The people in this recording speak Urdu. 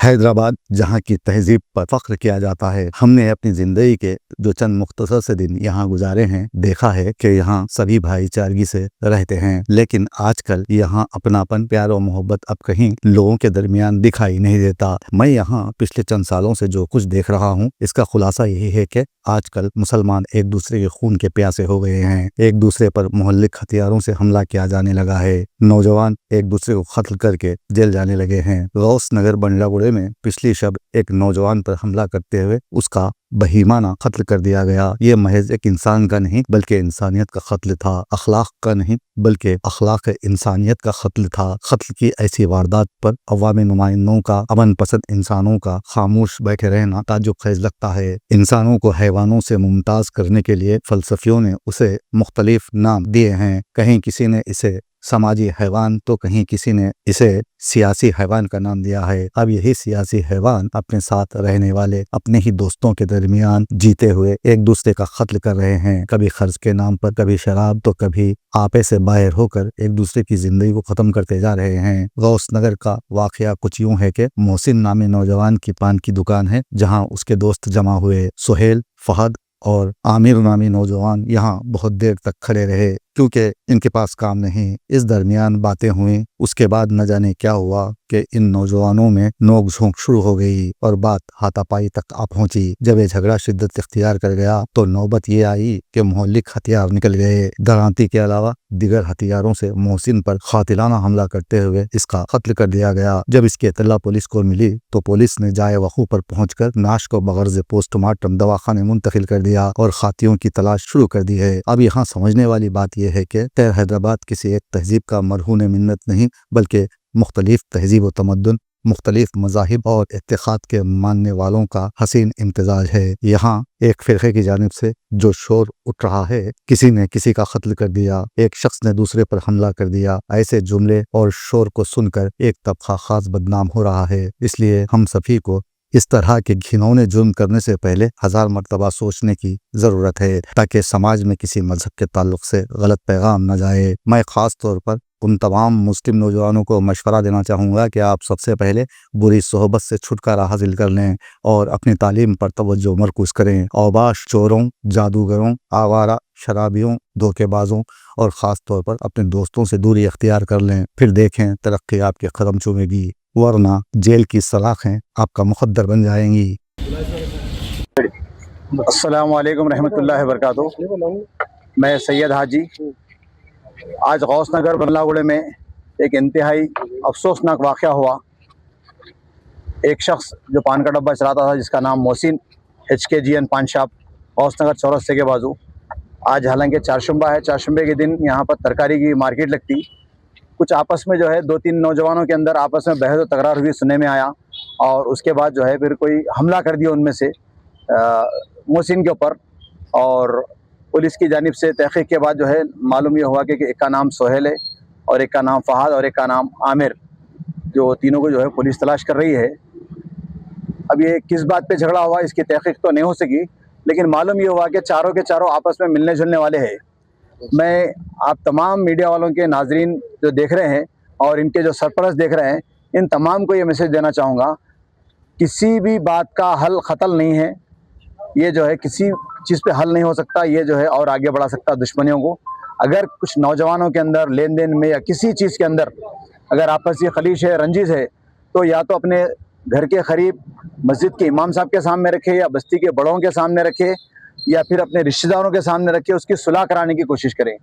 حیدرآباد جہاں کی تہذیب پر فخر کیا جاتا ہے۔ ہم نے اپنی زندگی کے جو چند مختصر سے دن یہاں گزارے ہیں، دیکھا ہے کہ یہاں سبھی بھائی چارگی سے رہتے ہیں، لیکن آج کل یہاں اپناپن، پیار و محبت اب کہیں لوگوں کے درمیان دکھائی نہیں دیتا۔ میں یہاں پچھلے چند سالوں سے جو کچھ دیکھ رہا ہوں، اس کا خلاصہ یہی ہے کہ آج کل مسلمان ایک دوسرے کے خون کے پیاسے ہو گئے ہیں، ایک دوسرے پر مہلک ہتھیاروں سے حملہ کیا جانے لگا ہے، نوجوان ایک دوسرے کو قتل کر کے جیل جانے لگے ہیں۔ غوث نگر بنڈلہ گڑھے میں پچھلی شب ایک نوجوان پر حملہ کرتے ہوئے اس کا بہیمانہ قتل کر دیا گیا۔ یہ محض ایک انسان کا نہیں بلکہ انسانیت کا قتل تھا، اخلاق کا نہیں بلکہ اخلاق انسانیت کا قتل تھا۔ قتل کی ایسی واردات پر عوامی نمائندوں کا، امن پسند انسانوں کا خاموش بیٹھے رہنا تعجب خیز لگتا ہے۔ انسانوں کو حیوانوں سے ممتاز کرنے کے لیے فلسفیوں نے اسے مختلف نام دیے ہیں، کہیں کسی نے اسے سماجی حیوان تو کہیں کسی نے اسے سیاسی حیوان کا نام دیا ہے۔ اب یہی سیاسی حیوان اپنے ساتھ رہنے والے اپنے ہی دوستوں کے درمیان جیتے ہوئے ایک دوسرے کا قتل کر رہے ہیں، کبھی قرض کے نام پر، کبھی شراب تو کبھی آپے سے باہر ہو کر ایک دوسرے کی زندگی کو ختم کرتے جا رہے ہیں۔ غوث نگر کا واقعہ کچھ یوں ہے کہ محسن نامی نوجوان کی پان کی دکان ہے، جہاں اس کے دوست جمع ہوئے۔ سہیل، فہد اور عامر نامی نوجوان یہاں بہت دیر تک کھڑے رہے کیونکہ ان کے پاس کام نہیں۔ اس درمیان باتیں ہوئیں، اس کے بعد نہ جانے کیا ہوا کہ ان نوجوانوں میں نوک جھونک شروع ہو گئی اور بات ہاتھا پائی تک آ پہنچی۔ جب یہ جھگڑا شدت اختیار کر گیا تو نوبت یہ آئی کہ مہلک ہتھیار نکل گئے۔ درانتی کے علاوہ دیگر ہتھیاروں سے محسن پر قاتلانہ حملہ کرتے ہوئے اس کا قتل کر دیا گیا۔ جب اس کی اطلاع پولیس کو ملی تو پولیس نے جائے وقوع پر پہنچ کر نعش کو بغرض پوسٹ مارٹم دواخانے منتقل کر دیا اور قاتلوں کی تلاش شروع کر دی ہے۔ اب یہاں سمجھنے والی بات یہ ہے کہ حیدرآباد کسی ایک تہذیب کا مرہون منت نہیں بلکہ مختلف تہذیب و تمدن، مختلف مذاہب اور اعتقاد کے ماننے والوں کا حسین امتزاج ہے۔ یہاں ایک فرقے کی جانب سے جو شور اٹھ رہا ہے، کسی نے کسی کا قتل کر دیا، ایک شخص نے دوسرے پر حملہ کر دیا، ایسے جملے اور شور کو سن کر ایک طبقہ خاص بدنام ہو رہا ہے۔ اس لیے ہم سبھی کو اس طرح کے گھنونے جرم کرنے سے پہلے 1000 مرتبہ سوچنے کی ضرورت ہے تاکہ سماج میں کسی مذہب کے تعلق سے غلط پیغام نہ جائے۔ میں خاص طور پر ان تمام مسلم نوجوانوں کو مشورہ دینا چاہوں گا کہ آپ سب سے پہلے بری صحبت سے چھٹکارا حاصل کر لیں اور اپنی تعلیم پر توجہ مرکوز کریں۔ اوباش، چوروں، جادوگروں، آوارہ شرابیوں، دھوکے بازوں اور خاص طور پر اپنے دوستوں سے دوری اختیار کر لیں، پھر دیکھیں ترقی آپ کے قدم چومے گی، ورنہ جیل کی سلاخیں آپ کا مقدر بن جائیں گی۔ السلام علیکم رحمۃ اللہ وبرکاتہ۔ میں سید حاجی۔ آج غوث نگر بنڈلہ گڑھے میں ایک انتہائی افسوسناک واقعہ ہوا۔ ایک شخص جو پان کا ڈبہ چلاتا تھا، جس کا نام محسن، HKGN پان شاپ، غوث نگر چورستے کے بازو۔ آج حالانکہ چہارشنبہ ہے، چہارشنبے کے دن یہاں پر ترکاری کی مارکیٹ لگتی، کچھ آپس میں جو ہے 2-3 نوجوانوں کے اندر آپس میں بحث و تکرار ہوئی سننے میں آیا، اور اس کے بعد جو ہے پھر کوئی حملہ کر دیا ان میں سے محسن کے اوپر، اور پولیس کی جانب سے تحقیق کے بعد جو ہے معلوم یہ ہوا کہ ایک کا نام سہیل ہے اور ایک کا نام فہد اور ایک کا نام عامر، جو تینوں کو جو ہے پولیس تلاش کر رہی ہے۔ اب یہ کس بات پہ جھگڑا ہوا اس کی تحقیق تو نہیں ہو سکی، لیکن معلوم یہ ہوا کہ چاروں کے چاروں آپس میں ملنے جلنے والے ہیں۔ میں آپ تمام میڈیا والوں کے ناظرین جو دیکھ رہے ہیں اور ان کے جو سرپرست دیکھ رہے ہیں، ان تمام کو یہ میسج دینا چاہوں گا، کسی بھی بات کا حل قتل نہیں ہے۔ یہ جو ہے کسی چیز پہ حل نہیں ہو سکتا، یہ جو ہے اور آگے بڑھا سکتا دشمنیوں کو۔ اگر کچھ نوجوانوں کے اندر لین دین میں یا کسی چیز کے اندر اگر آپسی خلیش ہے، رنجش ہے، تو یا تو اپنے گھر کے قریب مسجد کے امام صاحب کے سامنے رکھے، یا بستی کے بڑوں کے سامنے رکھے، یا پھر اپنے رشتہ داروں کے سامنے رکھے، اس کی صلح کرانے کی کوشش کریں۔